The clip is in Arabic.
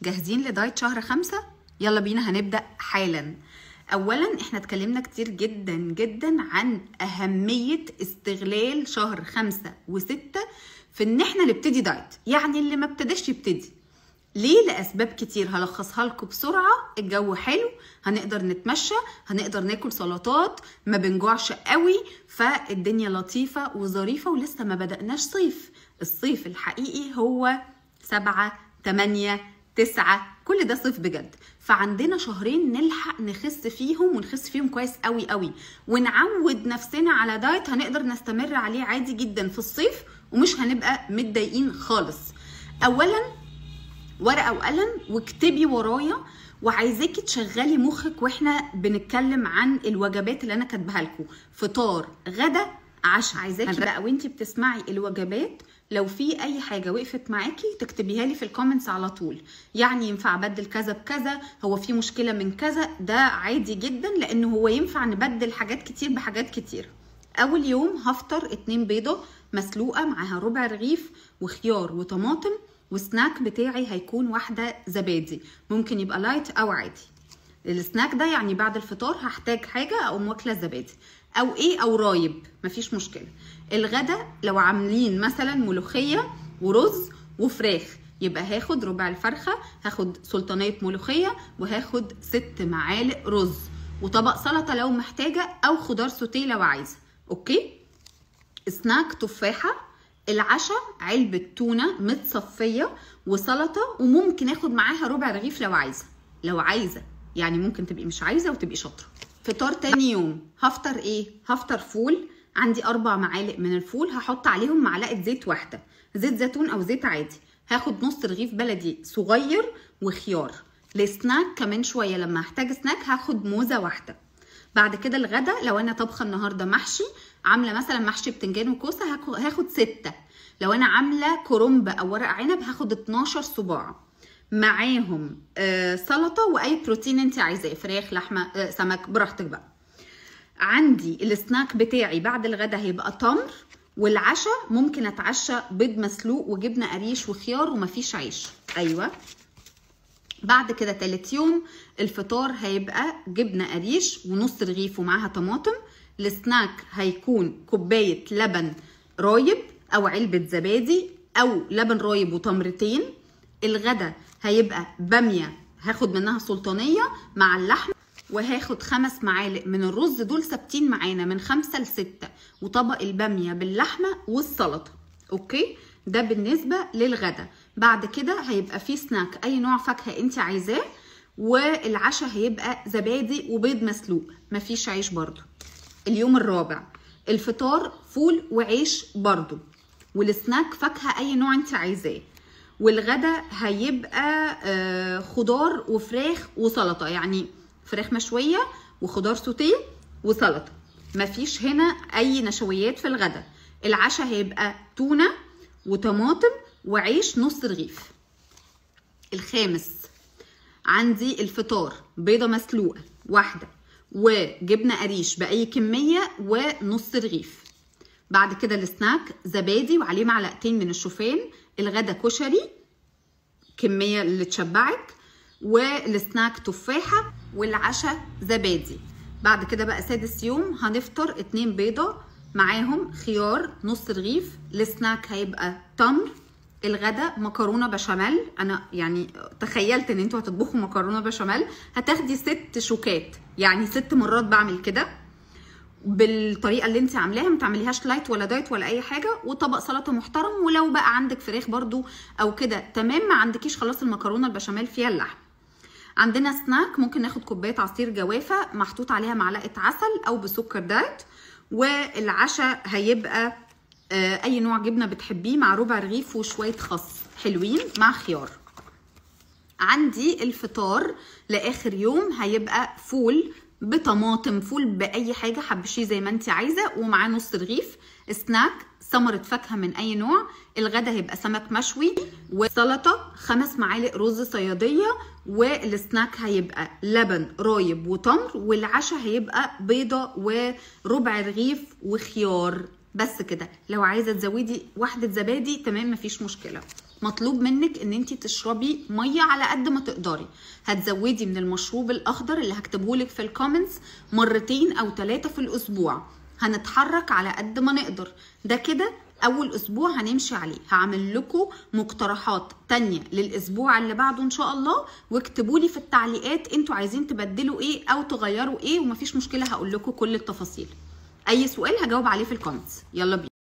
جاهزين لدايت شهر 5؟ يلا بينا هنبدأ حالا. اولا احنا اتكلمنا كتير جدا جدا عن اهمية استغلال شهر 5 و6 في ان احنا نبتدي دايت، يعني اللي ما ابتداش يبتدي. ليه؟ لاسباب كتير هلخصها لكم بسرعه. الجو حلو، هنقدر نتمشى، هنقدر ناكل سلطات، ما بنجوعش قوي، فالدنيا لطيفه وظريفه، ولسه ما بدأناش صيف. الصيف الحقيقي هو 7 8 9، كل ده صيف بجد. فعندنا شهرين نلحق نخس فيهم، ونخس فيهم كويس قوي قوي، ونعود نفسنا على دايت هنقدر نستمر عليه عادي جدا في الصيف، ومش هنبقى متضايقين خالص. اولا ورقه وقلم واكتبي ورايا، وعايزاكي تشغلي مخك واحنا بنتكلم عن الوجبات اللي انا كاتباها لكم: فطار، غدا، عشاء. عايزاكي بقى وانتي بتسمعي الوجبات لو في اي حاجه وقفت معاكي تكتبيها لي في الكومنتس على طول. يعني ينفع ابدل كذا بكذا، هو في مشكله من كذا، ده عادي جدا، لانه هو ينفع نبدل حاجات كتير بحاجات كتير. اول يوم هفطر 2 بيضه مسلوقه معاها ربع رغيف وخيار وطماطم، والسناك بتاعي هيكون واحده زبادي، ممكن يبقى لايت او عادي. السناك ده يعني بعد الفطار هحتاج حاجه اقوم واكله زبادي او رايب، مفيش مشكله. الغدا لو عاملين مثلا ملوخيه ورز وفراخ، يبقى هاخد ربع الفرخه، هاخد سلطانيه ملوخيه، وهاخد 6 معالق رز، وطبق سلطه لو محتاجه، او خضار سوتيه لو عايزه. اوكي. سناك تفاحه. العشاء علبه تونه متصفيه وسلطه، وممكن اخد معاها ربع رغيف لو عايزه، يعني ممكن تبقي مش عايزه وتبقي شاطره. فطار تاني يوم هفطر ايه؟ هفطر فول. عندي 4 معالق من الفول، هحط عليهم معلقه زيت واحده، زيت زيتون او زيت عادي. هاخد نص رغيف بلدي صغير وخيار. للسناك كمان شويه لما هحتاج سناك هاخد موزه واحده. بعد كده الغدا لو انا طبخه النهارده محشي، عامله مثلا محشي بتنجان وكوسه، هاخد 6. لو انا عامله كرنب او ورق عنب هاخد 12 صباع، معاهم سلطه واي بروتين انت عايزاه، فراخ، لحمه، سمك، براحتك بقى. عندي السناك بتاعي بعد الغدا هيبقى تمر، والعشاء ممكن اتعشى بيض مسلوق وجبنه قريش وخيار ومفيش عيش. ايوه. بعد كده تالت يوم الفطار هيبقى جبنه قريش ونص رغيف ومعاها طماطم. السناك هيكون كوبايه لبن رايب او علبه زبادي، او لبن رايب وتمرتين. الغدا هيبقى باميه، هاخد منها سلطانيه مع اللحم، وهاخد 5 معالق من الرز، دول ثابتين معانا من 5 ل6، وطبق الباميه باللحمه والسلطه. اوكي، ده بالنسبه للغدا. بعد كده هيبقى فيه سناك اي نوع فاكهه انت عايزاه، والعشاء هيبقى زبادي وبيض مسلوق، مفيش عيش برضو. اليوم الرابع الفطار فول وعيش برضو، والسناك فاكهه اي نوع انت عايزاه. والغدا هيبقى خضار وفراخ وسلطه، يعني فراخ مشويه وخضار سوتيه وسلطه، مفيش هنا اي نشويات في الغدا. العشاء هيبقى تونه وطماطم وعيش نص رغيف. الخامس عندي الفطار بيضه مسلوقه واحده وجبنه قريش باي كميه ونص رغيف. بعد كده السناك زبادي وعليه معلقتين من الشوفان. الغدا كشري كميه اللي تشبعك، والسناك تفاحه، والعشاء زبادي. بعد كده بقى سادس يوم هنفطر 2 بيضه معاهم خيار نص رغيف. السناك هيبقى تمر. الغدا مكرونه بشاميل. انا يعني تخيلت ان انتوا هتطبخوا مكرونه بشاميل، هتاخدي 6 شوكات، يعني 6 مرات بعمل كده بالطريقه اللي انت عاملاها، ما تعمليهاش لايت ولا دايت ولا اي حاجه. وطبق سلطه محترم، ولو بقى عندك فراخ برضو او كده تمام، ما عندكيش خلاص المكرونه البشاميل فيها اللحم. عندنا سناك ممكن ناخد كوبايه عصير جوافه محطوط عليها معلقه عسل او بسكر دايت. والعشاء هيبقى اي نوع جبنه بتحبيه مع ربع رغيف وشويه خس حلوين مع خيار. عندي الفطار لاخر يوم هيبقى فول بطماطم، فول باي حاجه حبشيه زي ما انت عايزه، ومعاه نص رغيف. سناك ثمره فاكهه من اي نوع. الغدا هيبقى سمك مشوي وسلطه، 5 معالق رز صياديه. والسناك هيبقى لبن رايب وتمر. والعشاء هيبقى بيضه وربع رغيف وخيار. بس كده. لو عايزه تزودي واحده زبادي تمام، مفيش مشكله. مطلوب منك ان انت تشربي ميه على قد ما تقدري. هتزودي من المشروب الاخضر اللي هكتبهولك في الكومنتس 2 أو 3 في الاسبوع. هنتحرك على قد ما نقدر. ده كده اول اسبوع هنمشي عليه. هعمل لكم مقترحات تانية للاسبوع اللي بعده ان شاء الله، واكتبوا لي في التعليقات انتوا عايزين تبدلوا ايه او تغيروا ايه، ومفيش مشكله هقول لكم كل التفاصيل. اي سؤال هجاوب عليه في الكومنتس. يلا بينا.